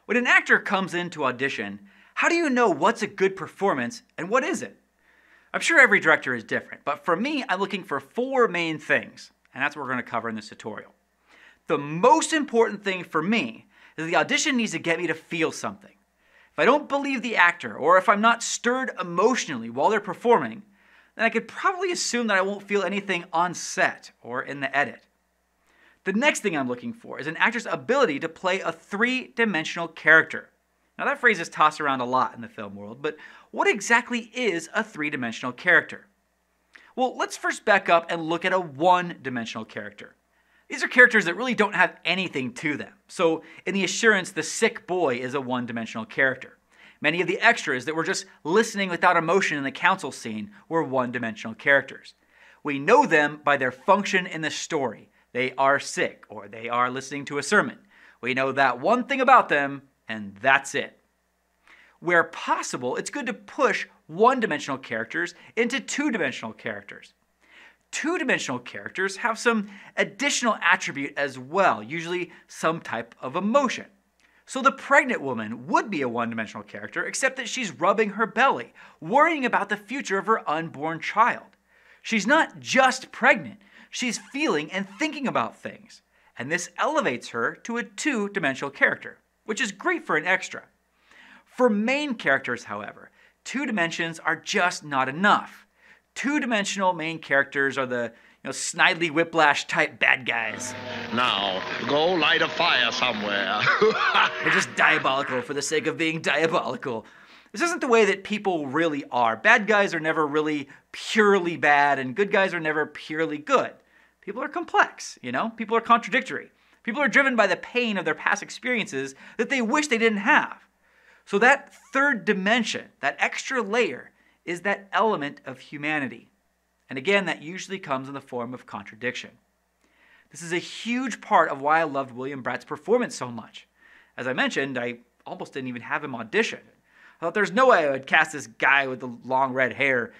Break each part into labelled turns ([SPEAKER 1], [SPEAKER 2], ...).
[SPEAKER 1] When an actor comes in to audition, how do you know what's a good performance and what isn't? I'm sure every director is different, but for me, I'm looking for 4 main things, and that's what we're going to cover in this tutorial. The most important thing for me is the audition needs to get me to feel something. If I don't believe the actor, or if I'm not stirred emotionally while they're performing, then I could probably assume that I won't feel anything on set or in the edit. The next thing I'm looking for is an actor's ability to play a 3-dimensional character. Now that phrase is tossed around a lot in the film world, but what exactly is a 3-dimensional character? Well, let's first back up and look at a 1-dimensional character. These are characters that really don't have anything to them. So in The Assurance, the sick boy is a 1-dimensional character. Many of the extras that were just listening without emotion in the council scene were 1-dimensional characters. We know them by their function in the story. They are sick, or they are listening to a sermon. We know that one thing about them, and that's it. Where possible, it's good to push 1-dimensional characters into 2-dimensional characters. 2-dimensional characters have some additional attribute as well, usually some type of emotion. So the pregnant woman would be a 1-dimensional character, except that she's rubbing her belly, worrying about the future of her unborn child. She's not just pregnant, she's feeling and thinking about things. And this elevates her to a 2-dimensional character, which is great for an extra. For main characters, however, 2 dimensions are just not enough. 2-dimensional main characters are the Snidely Whiplash type bad guys.
[SPEAKER 2] Now, go light a fire somewhere.
[SPEAKER 1] They're just diabolical for the sake of being diabolical. This isn't the way that people really are. Bad guys are never really purely bad, and good guys are never purely good. People are complex, People are contradictory. People are driven by the pain of their past experiences that they wish they didn't have. So that 3rd dimension, that extra layer, is that element of humanity. And again, that usually comes in the form of contradiction. This is a huge part of why I loved William Bratt's performance so much. As I mentioned, I almost didn't even have him audition. I thought there's no way I would cast this guy with the long red hair.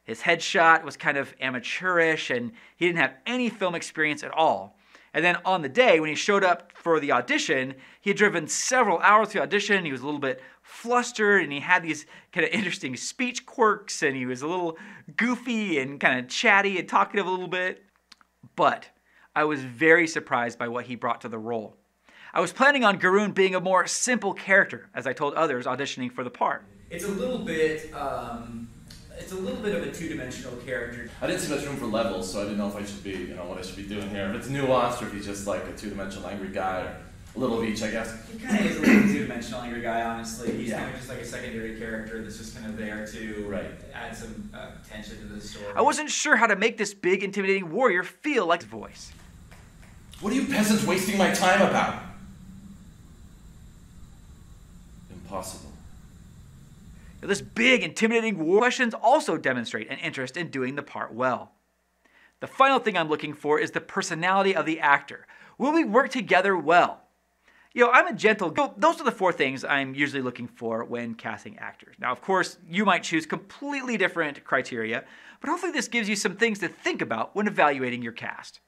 [SPEAKER 1] His headshot was kind of amateurish, and he didn't have any film experience at all. And then on the day, when he showed up for the audition, he had driven several hours to audition. He was a little bit flustered, and he had these kind of interesting speech quirks, and he was a little goofy and kind of chatty and talkative a little bit. But I was very surprised by what he brought to the role. I was planning on Garoon being a more simple character, as I told others auditioning for the part.
[SPEAKER 3] It's a little bit of a 2-dimensional character.
[SPEAKER 4] I didn't see much room for levels, so I didn't know if I should be, what I should be doing here. If it's nuanced, or if he's just like a 2-dimensional angry guy, or a little of each, I guess.
[SPEAKER 3] He kind of is a little 2-dimensional angry guy, honestly. He's kind of just like a secondary character that's just kind of there to add some tension to the story.
[SPEAKER 1] I wasn't sure how to make this big, intimidating warrior feel like his voice.
[SPEAKER 4] What are you peasants wasting my time about? Impossible.
[SPEAKER 1] This big, intimidating war questions also demonstrate an interest in doing the part well. The final thing I'm looking for is the personality of the actor. Will we work together well? I'm a gentle... Those are the 4 things I'm usually looking for when casting actors. Now, of course, you might choose completely different criteria, but hopefully this gives you some things to think about when evaluating your cast.